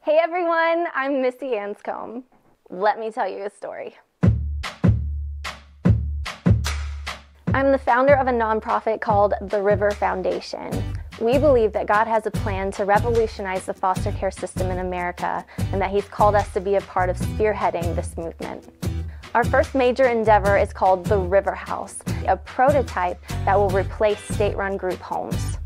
Hey everyone, I'm Missy Anscombe. Let me tell you a story. I'm the founder of a nonprofit called the River Foundation. We believe that God has a plan to revolutionize the foster care system in America and that He's called us to be a part of spearheading this movement. Our first major endeavor is called the River House, a prototype that will replace state-run group homes.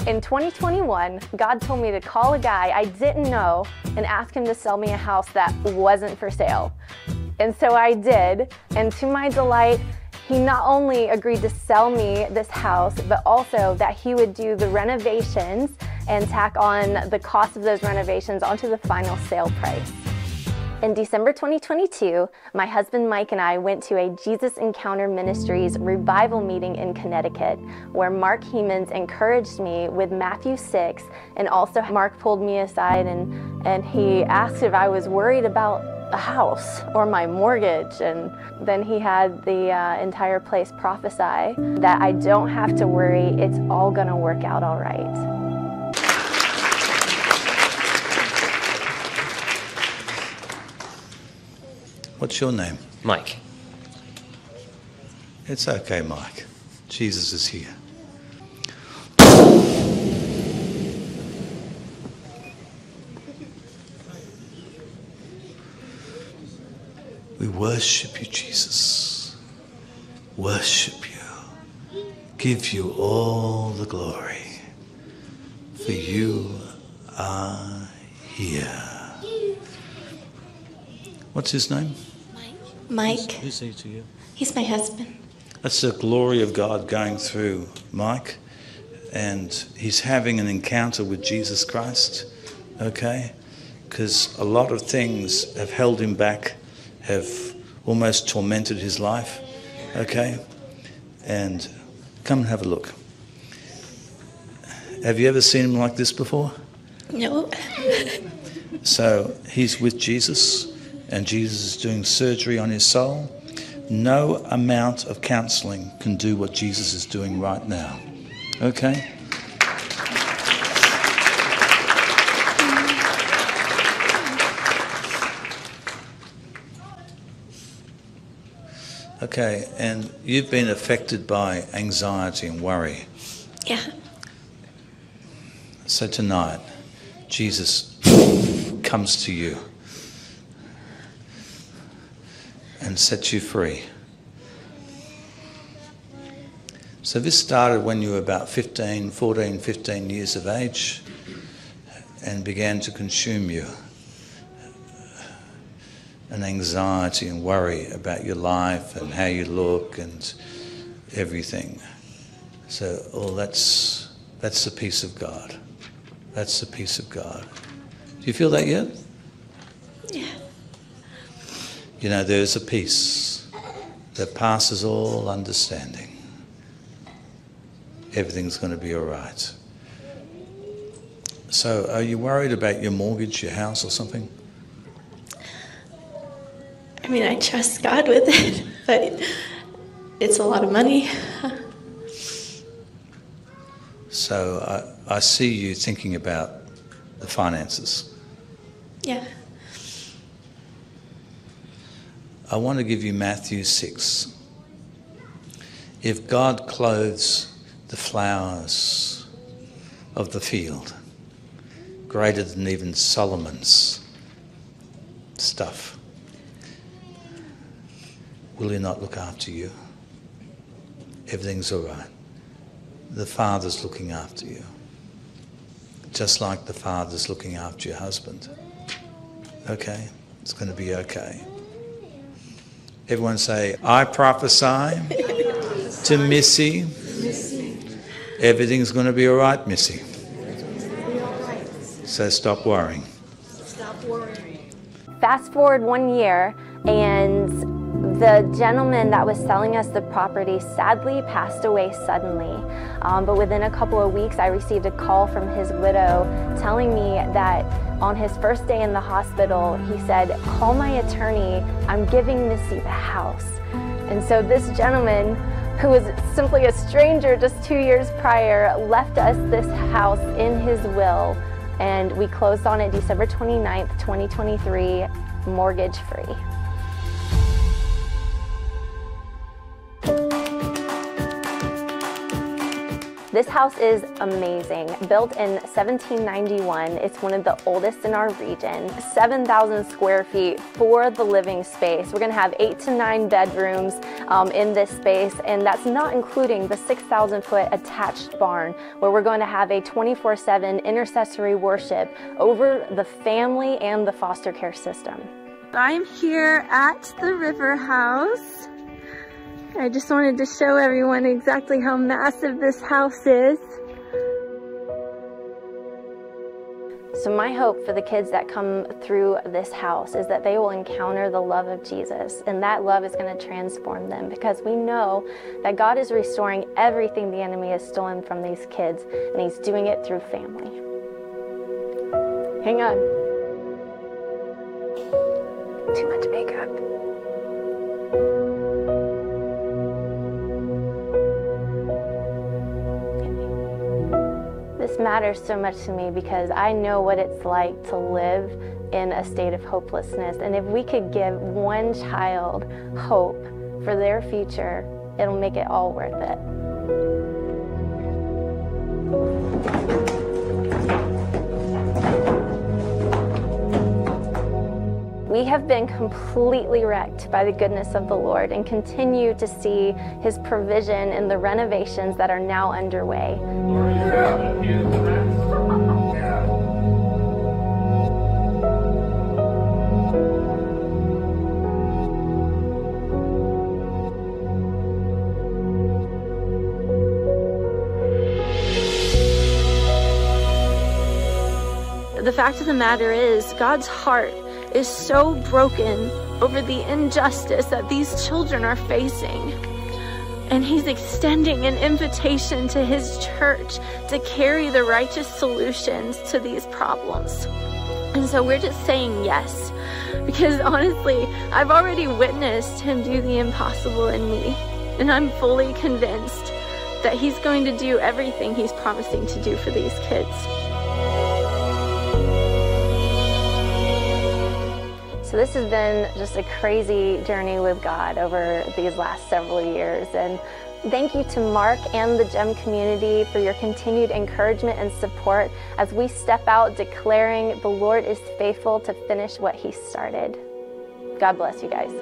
In 2021, God told me to call a guy I didn't know and ask him to sell me a house that wasn't for sale. And so I did, and to my delight, he not only agreed to sell me this house, but also that he would do the renovations and tack on the cost of those renovations onto the final sale price. In December 2022, my husband Mike and I went to a Jesus Encounter Ministries revival meeting in Connecticut, where Mark Hemans encouraged me with Matthew 6, and also Mark pulled me aside and he asked if I was worried about a house or my mortgage, and then he had the entire place prophesy that I don't have to worry, it's all gonna work out all right. What's your name? Mike. It's okay, Mike. Jesus is here. We worship you, Jesus. Worship you. Give you all the glory. For you are here. What's his name? Mike. Who's he to you? He's my husband. That's the glory of God going through Mike, and he's having an encounter with Jesus Christ, okay? Because a lot of things have held him back, have almost tormented his life, okay? And come and have a look. Have you ever seen him like this before? No. So he's with Jesus, and Jesus is doing surgery on his soul. No amount of counseling can do what Jesus is doing right now. Okay? Okay, and you've been affected by anxiety and worry. Yeah. So tonight, Jesus comes to you and sets you free. So this started when you were about 15 years of age and began to consume you. An anxiety and worry about your life and how you look and everything. So, that's the peace of God. That's the peace of God. Do you feel that yet? Yeah. You know, there's a peace that passes all understanding. Everything's going to be all right. So, are you worried about your mortgage, your house or something? I mean, I trust God with it, but it's a lot of money. So, I see you thinking about the finances. Yeah. I want to give you Matthew 6. If God clothes the flowers of the field, greater than even Solomon's stuff, will He not look after you? Everything's all right. The Father's looking after you, just like the Father's looking after your husband. Okay? It's going to be okay. Everyone say, I prophesy to Missy. Everything's going to be all right, Missy. So stop worrying. Fast forward 1 year, and the gentleman that was selling us the property sadly passed away suddenly. But within a couple of weeks, I received a call from his widow telling me that on his first day in the hospital, he said, call my attorney, I'm giving Missy the house. And so this gentleman, who was simply a stranger just 2 years prior, left us this house in his will and we closed on it December 29th, 2023, mortgage free. This house is amazing. Built in 1791, it's one of the oldest in our region. 7,000 square feet for the living space. We're gonna have 8 to 9 bedrooms in this space, and that's not including the 6,000-foot attached barn, where we're going to have a 24/7 intercessory worship over the family and the foster care system. I'm here at the River House. I just wanted to show everyone exactly how massive this house is. So my hope for the kids that come through this house is that they will encounter the love of Jesus, and that love is going to transform them, because we know that God is restoring everything the enemy has stolen from these kids, and he's doing it through family. Hang on. Too much makeup. This matters so much to me because I know what it's like to live in a state of hopelessness. And if we could give one child hope for their future, it'll make it all worth it. We have been completely wrecked by the goodness of the Lord and continue to see His provision in the renovations that are now underway. The fact of the matter is, God's heart is so broken over the injustice that these children are facing. And He's extending an invitation to His church to carry the righteous solutions to these problems. And so we're just saying yes, because honestly, I've already witnessed Him do the impossible in me. And I'm fully convinced that He's going to do everything He's promising to do for these kids. So this has been just a crazy journey with God over these last several years. And thank you to Mark and the GEM community for your continued encouragement and support as we step out declaring the Lord is faithful to finish what He started. God bless you guys.